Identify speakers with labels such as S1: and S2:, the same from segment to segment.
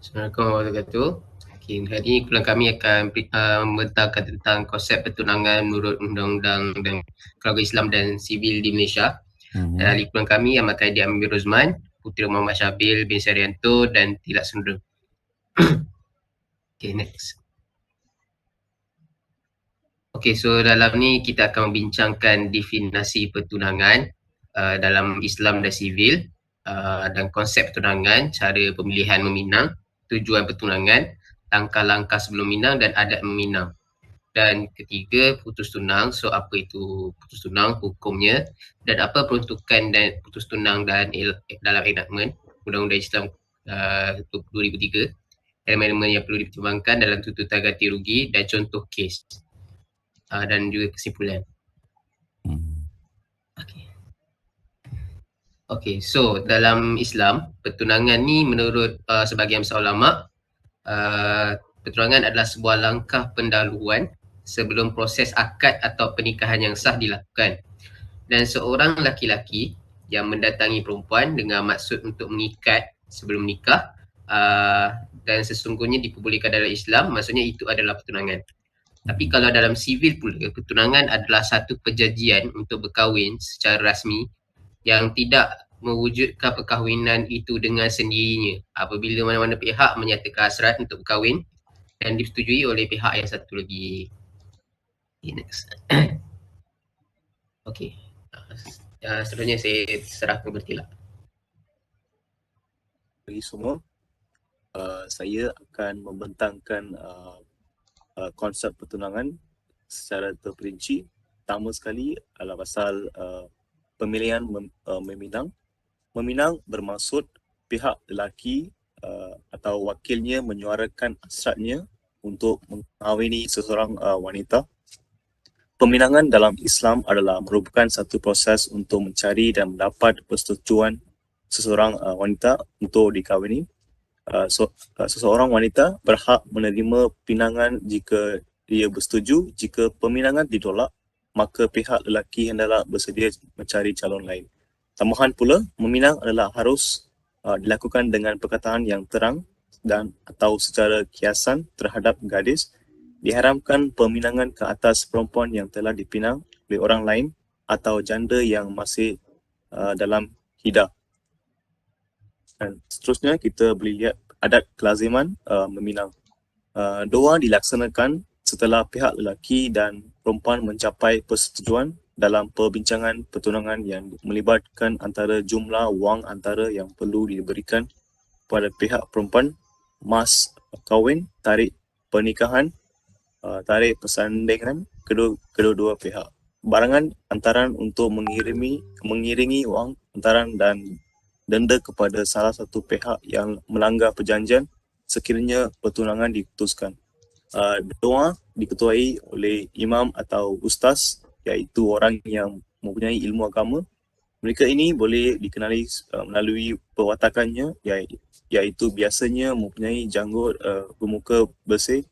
S1: Assalamualaikum warahmatullahi wabarakatuh. Okay, hari ini keluarga kami akan membentangkan tentang konsep pertunangan menurut Undang-Undang dan Keluarga Islam dan Sivil di Malaysia. Dan ahli keluarga kami Ahmad Kaidi Amir Rosman, Putera Muhammad Syabil bin Syarianto dan Tilak Sundra. Okay, next. Okay, so dalam ni kita akan membincangkan definisi pertunangan dalam Islam dan Sivil dan konsep pertunangan, cara pemilihan meminang, tujuan pertunangan, langkah-langkah sebelum minang dan adat meminang. Dan ketiga, putus tunang. So apa itu putus tunang, hukumnya, dan apa peruntukan dan putus tunang dan dalam enactment Undang-Undang Islam 2003, elemen-elemen yang perlu dipertimbangkan dalam tuntutan ganti rugi dan contoh kes dan juga kesimpulan. Okay, so dalam Islam, pertunangan ni menurut sebahagian besar ulama, pertunangan adalah sebuah langkah pendahuluan sebelum proses akad atau pernikahan yang sah dilakukan. Dan seorang laki-laki yang mendatangi perempuan dengan maksud untuk mengikat sebelum nikah dan sesungguhnya diperbolehkan dalam Islam, maksudnya itu adalah pertunangan. Tapi kalau dalam sivil pula, pertunangan adalah satu perjanjian untuk berkahwin secara rasmi yang tidak mewujudkan perkahwinan itu dengan sendirinya apabila mana-mana pihak menyatakan hasrat untuk berkahwin dan disetujui oleh pihak yang satu lagi. Okay, next. Okay. Seterusnya saya serahkan bertilak.
S2: Bagi semua, saya akan membentangkan konsep pertunangan secara terperinci. Pertama sekali adalah pasal pemilihan meminang. Meminang bermaksud pihak lelaki atau wakilnya menyuarakan hasratnya untuk mengahwini seseorang wanita. Peminangan dalam Islam adalah merupakan satu proses untuk mencari dan mendapat persetujuan seseorang wanita untuk dikahwini. Seseorang wanita berhak menerima pinangan jika dia bersetuju. Jika peminangan ditolak, maka pihak lelaki hendaklah bersedia mencari calon lain. Tambahan pula, meminang adalah harus dilakukan dengan perkataan yang terang dan atau secara kiasan terhadap gadis. Diharamkan peminangan ke atas perempuan yang telah dipinang oleh orang lain atau janda yang masih dalam hidah. Dan seterusnya kita boleh lihat adat kelaziman meminang. Doa dilaksanakan setelah pihak lelaki dan perempuan mencapai persetujuan dalam perbincangan pertunangan yang melibatkan antara jumlah wang antara yang perlu diberikan kepada pihak perempuan, mas kahwin, tarikh pernikahan, tarikh persandingan kedua-dua pihak, barangan antaran untuk mengiringi wang antaran dan denda kepada salah satu pihak yang melanggar perjanjian sekiranya pertunangan diputuskan. Doa diketuai oleh imam atau ustaz, iaitu orang yang mempunyai ilmu agama. Mereka ini boleh dikenali melalui perwatakannya, iaitu biasanya mempunyai janggut bermuka bersih,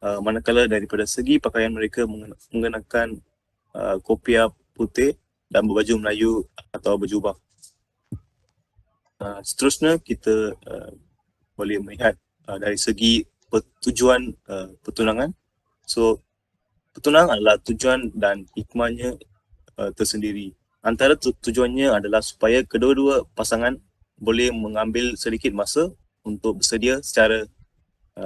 S2: manakala daripada segi pakaian mereka mengenakan kopiah putih dan berbaju Melayu atau berjubah. Seterusnya kita boleh melihat dari segi tujuan pertunangan. So, pertunangan adalah tujuan dan hikmahnya tersendiri. Antara tujuannya adalah supaya kedua-dua pasangan boleh mengambil sedikit masa untuk bersedia secara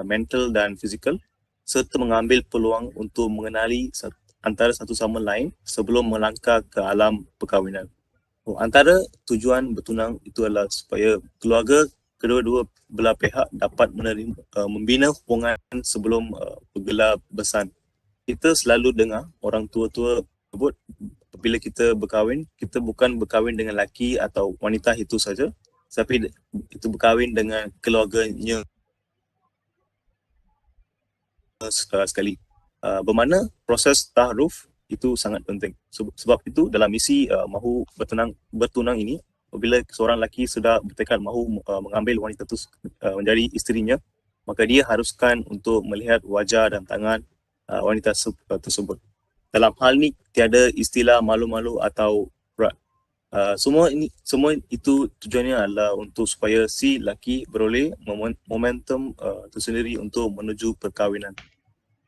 S2: mental dan fizikal, serta mengambil peluang untuk mengenali antara satu sama lain sebelum melangkah ke alam perkahwinan. Antara tujuan bertunang itu adalah supaya keluarga kedua-dua belah pihak dapat membina hubungan sebelum bergelar besan. Kita selalu dengar orang tua-tua sebut bila kita berkahwin, kita bukan berkahwin dengan lelaki atau wanita itu saja, tapi itu berkahwin dengan keluarganya sekali. Bermakna proses taaruf itu sangat penting. Sebab itu dalam misi mahu bertunang ini, apabila seorang lelaki sudah bertekad mahu mengambil wanita itu menjadi isterinya, maka dia haruskan untuk melihat wajah dan tangan wanita tersebut. Dalam hal ni tiada istilah malu-malu atau Semua itu tujuannya adalah untuk supaya si lelaki beroleh momentum tersendiri untuk menuju perkahwinan.